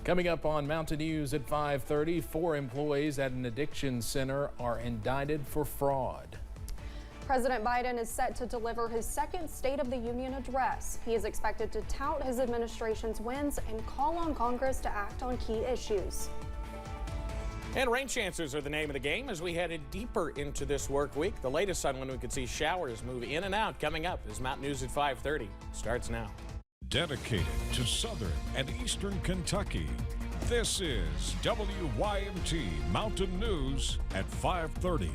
Coming up on Mountain News at 5:30, 4 employees at an addiction center are indicted for fraud. President Biden is set to deliver his second State of the Union address. He is expected to tout his administration's wins and call on Congress to act on key issues. And rain chances are the name of the game as we headed deeper into this work week. The latest on when we could see showers move in and out coming up as Mountain News at 5:30 starts now. Dedicated to Southern and Eastern Kentucky, this is WYMT Mountain News at 5:30.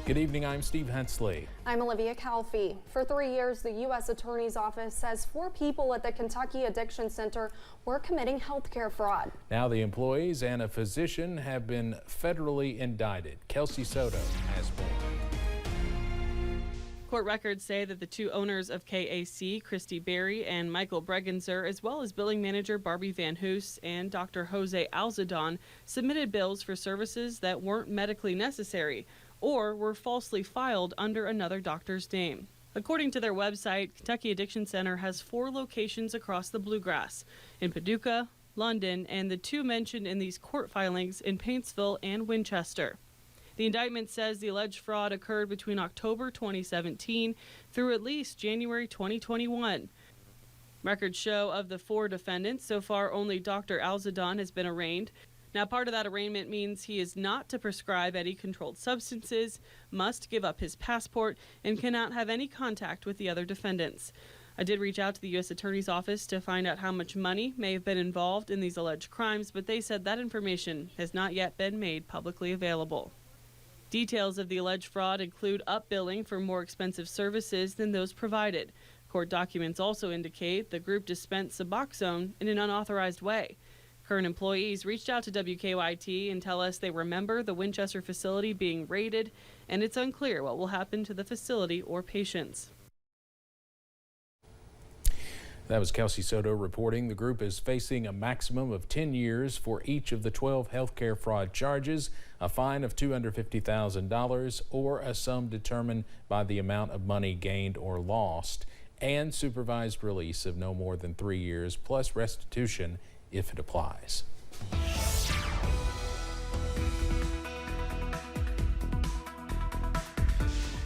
Good evening, I'm Steve Hensley. I'm Olivia Calfee. For 3 years, the U.S. Attorney's Office says 4 people at the Kentucky Addiction Center were committing healthcare fraud. Now the employees and a physician have been federally indicted. Kelsey Soto has more. Court records say that the 2 owners of KAC, Christy Berry and Michael Bregenzer, as well as billing manager Barbie Van Hoos and Dr. Jose Alzadon, submitted bills for services that weren't medically necessary or were falsely filed under another doctor's name. According to their website, Kentucky Addiction Center has 4 locations across the Bluegrass, in Paducah, London, and the 2 mentioned in these court filings in Paintsville and Winchester. The indictment says the alleged fraud occurred between October 2017 through at least January 2021. Records show of the 4 defendants, so far only Dr. Alzadon has been arraigned. Now, part of that arraignment means he is not to prescribe any controlled substances, must give up his passport, and cannot have any contact with the other defendants. I did reach out to the U.S. Attorney's Office to find out how much money may have been involved in these alleged crimes, but they said that information has not yet been made publicly available. Details of the alleged fraud include upbilling for more expensive services than those provided. Court documents also indicate the group dispensed Suboxone in an unauthorized way. Current employees reached out to WKYT and tell us they remember the Winchester facility being raided, and it's unclear what will happen to the facility or patients. That was Kelsey Soto reporting. The group is facing a maximum of 10 years for each of the 12 healthcare fraud charges, a fine of $250,000 or a sum determined by the amount of money gained or lost, and supervised release of no more than 3 years plus restitution if it applies.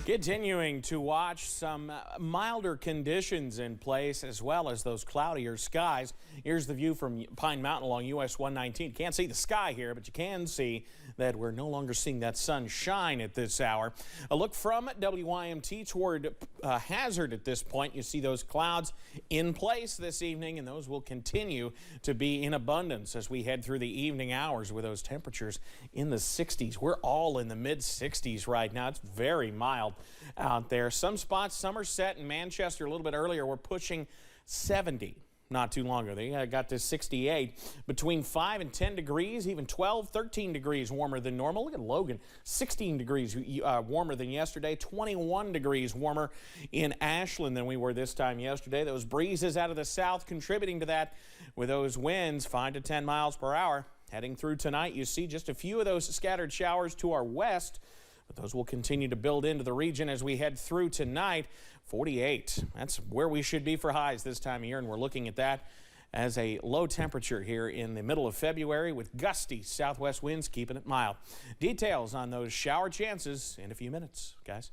Continuing to watch some milder conditions in place as well as those cloudier skies. Here's the view from Pine Mountain along US 119. Can't see the sky here, but you can see that we're no longer seeing that sun shine at this hour. A look from WYMT toward Hazard at this point. You see those clouds in place this evening, and those will continue to be in abundance as we head through the evening hours with those temperatures in the 60s. We're all in the mid 60s right now. It's very mild out there. Some spots, Somerset and Manchester a little bit earlier, were pushing 70 not too long ago. They got to 68. Between 5 and 10 degrees, even 12, 13 degrees warmer than normal. Look at Logan, 16 degrees warmer than yesterday, 21 degrees warmer in Ashland than we were this time yesterday. Those breezes out of the south contributing to that with those winds 5 to 10 miles per hour. Heading through tonight, you see just a few of those scattered showers to our west, but those will continue to build into the region as we head through tonight. 48, that's where we should be for highs this time of year, and we're looking at that as a low temperature here in the middle of February with gusty southwest winds keeping it mild. Details on those shower chances in a few minutes, guys.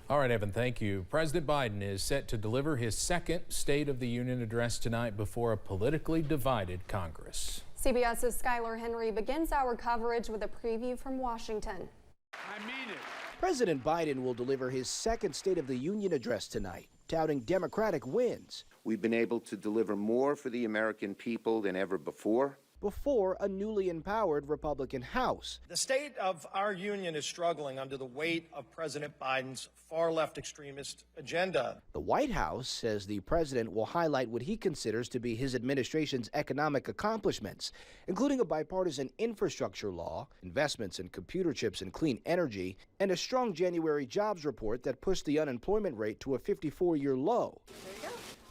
All right, Evan, thank you. President Biden is set to deliver his second State of the Union address tonight before a politically divided Congress. CBS's Skylar Henry begins our coverage with a preview from Washington. I mean it. President Biden will deliver his second State of the Union address tonight, touting Democratic wins. We've been able to deliver more for the American people than ever before. Before a newly empowered Republican House. The state of our union is struggling under the weight of President Biden's far-left extremist agenda. The White House says the president will highlight what he considers to be his administration's economic accomplishments, including a bipartisan infrastructure law, investments in computer chips and clean energy, and a strong January jobs report that pushed the unemployment rate to a 54-year low.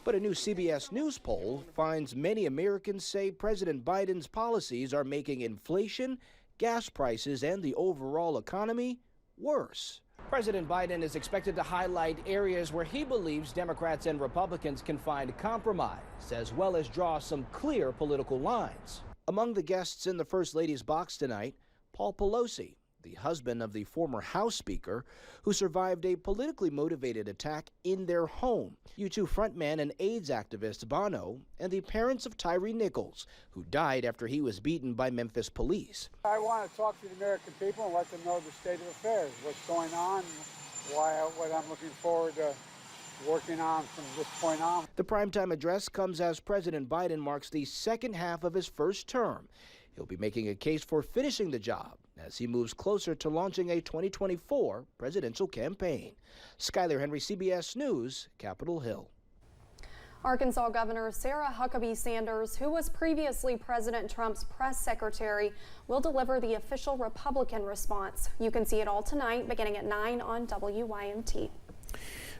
But a new CBS News poll finds many Americans say President Biden's policies are making inflation, gas prices, and the overall economy worse. President Biden is expected to highlight areas where he believes Democrats and Republicans can find compromise, as well as draw some clear political lines. Among the guests in the First Lady's box tonight, Paul Pelosi, the husband of the former House Speaker, who survived a politically motivated attack in their home, U2 frontman and AIDS activist Bono, and the parents of Tyre Nichols, who died after he was beaten by Memphis police. I want to talk to the American people and let them know the state of affairs, what's going on, what I'm looking forward to working on from this point on. The primetime address comes as President Biden marks the second half of his first term. He'll be making a case for finishing the job as he moves closer to launching a 2024 presidential campaign. Skyler Henry, CBS News, Capitol Hill. Arkansas Governor Sarah Huckabee Sanders, who was previously President Trump's press secretary, will deliver the official Republican response. You can see it all tonight, beginning at 9 on WYMT.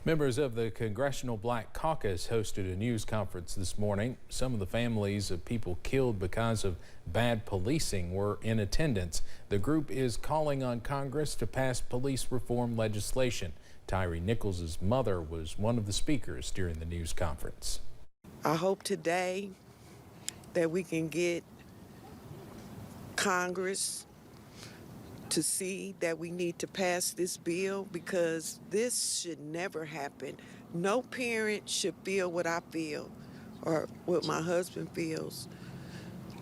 Members of the Congressional Black Caucus hosted a news conference this morning. Some of the families of people killed because of bad policing were in attendance. The group is calling on Congress to pass police reform legislation. Tyre Nichols' mother was one of the speakers during the news conference. I hope today that we can get Congress to see that we need to pass this bill, because this should never happen. No parent should feel what I feel or what my husband feels.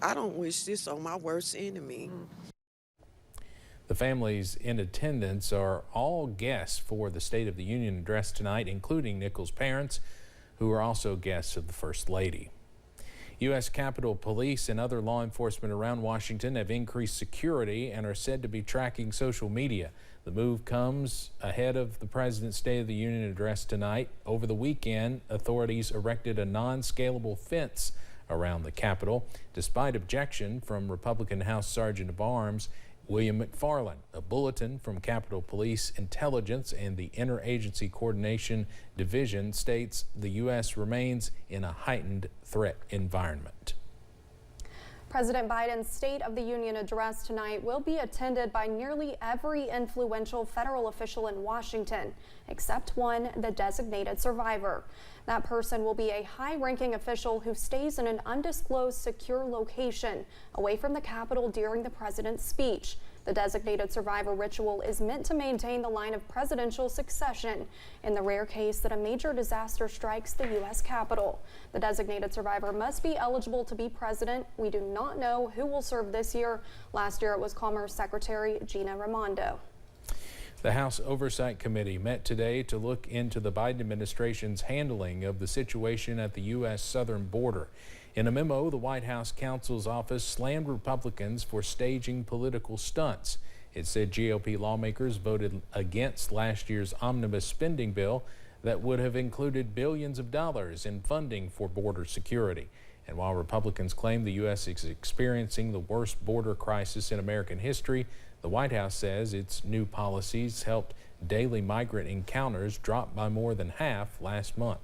I don't wish this on my worst enemy. The families in attendance are all guests for the State of the Union address tonight, including Nichols' parents, who are also guests of the First Lady. U.S. Capitol Police and other law enforcement around Washington have increased security and are said to be tracking social media. The move comes ahead of the President's State of the Union address tonight. Over the weekend, authorities erected a non-scalable fence around the Capitol, despite objection from Republican House Sergeant of Arms William McFarland. A bulletin from Capitol Police Intelligence and the Interagency Coordination Division states the U.S. remains in a heightened threat environment. President Biden's State of the Union address tonight will be attended by nearly every influential federal official in Washington, except one, the designated survivor. That person will be a high-ranking official who stays in an undisclosed secure location away from the Capitol during the president's speech. The designated survivor ritual is meant to maintain the line of presidential succession in the rare case that a major disaster strikes the U.S. Capitol. The designated survivor must be eligible to be president. We do not know who will serve this year. Last year it was Commerce Secretary Gina Raimondo. The House Oversight Committee met today to look into the Biden administration's handling of the situation at the U.S. southern border. In a memo, the White House counsel's office slammed Republicans for staging political stunts. It said GOP lawmakers voted against last year's omnibus spending bill that would have included billions of dollars in funding for border security. And while Republicans claim the U.S. is experiencing the worst border crisis in American history, the White House says its new policies helped daily migrant encounters drop by more than half last month.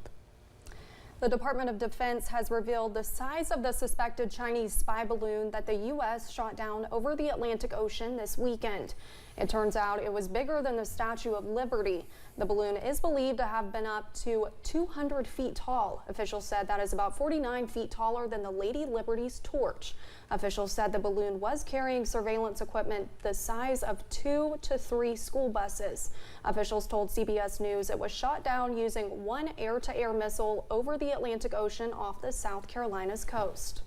The Department of Defense has revealed the size of the suspected Chinese spy balloon that the U.S. shot down over the Atlantic Ocean this weekend. It turns out it was bigger than the Statue of Liberty. The balloon is believed to have been up to 200 feet tall. Officials said that is about 49 feet taller than the Lady Liberty's torch. Officials said the balloon was carrying surveillance equipment the size of 2 to 3 school buses. Officials told CBS News it was shot down using one air-to-air missile over the Atlantic Ocean off the South Carolina's coast.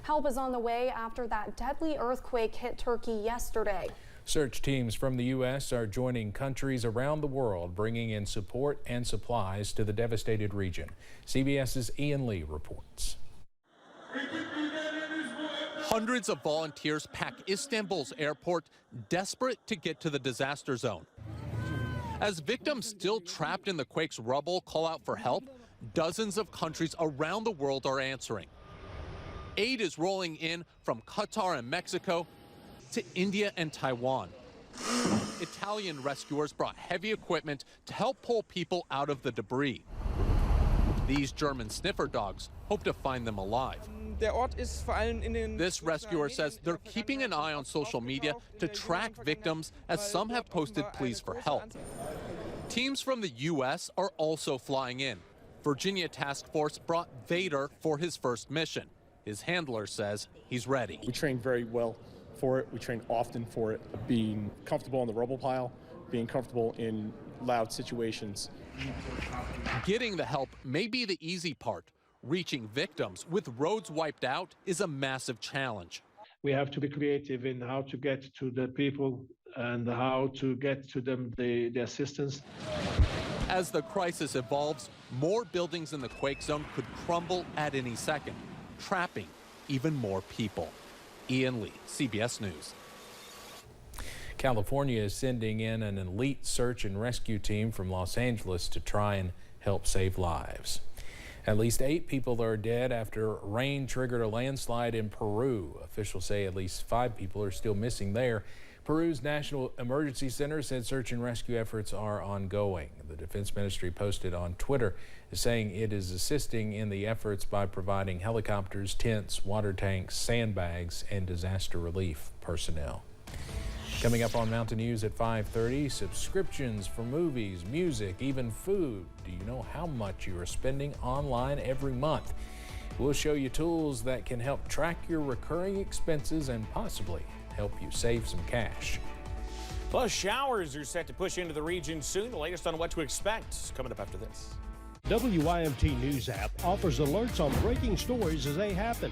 Help is on the way after that deadly earthquake hit Turkey yesterday. Search teams from the U.S. are joining countries around the world, bringing in support and supplies to the devastated region. CBS's Ian Lee reports. Hundreds of volunteers pack Istanbul's airport, desperate to get to the disaster zone. As victims still trapped in the quake's rubble call out for help, dozens of countries around the world are answering. Aid is rolling in from Qatar and Mexico to India and Taiwan. Italian rescuers brought heavy equipment to help pull people out of the debris. These German sniffer dogs hope to find them alive. This rescuer says they're keeping an eye on social media to track victims, as some have posted pleas for help. Teams from the U.S. are also flying in. Virginia Task Force brought Vader for his first mission. His handler says he's ready. We train very well for it. We train often for it. Being comfortable on the rubble pile, being comfortable in loud situations. Getting the help may be the easy part. Reaching victims with roads wiped out is a massive challenge. We have to be creative in how to get to the people and how to get to them the assistance. As the crisis evolves, more buildings in the quake zone could crumble at any second, trapping even more people. Ian Lee, CBS News. California is sending in an elite search and rescue team from Los Angeles to try and help save lives. At least 8 people are dead after rain triggered a landslide in Peru. Officials say at least 5 people are still missing there. Peru's National Emergency Center said search and rescue efforts are ongoing. The Defense Ministry posted on Twitter saying it is assisting in the efforts by providing helicopters, tents, water tanks, sandbags, and disaster relief personnel. Coming up on Mountain News at 5:30, subscriptions for movies, music, even food. Do you know how much you are spending online every month? We'll show you tools that can help track your recurring expenses and possibly help you save some cash. Plus, showers are set to push into the region soon. The latest on what to expect is coming up after this. WYMT News app offers alerts on breaking stories as they happen.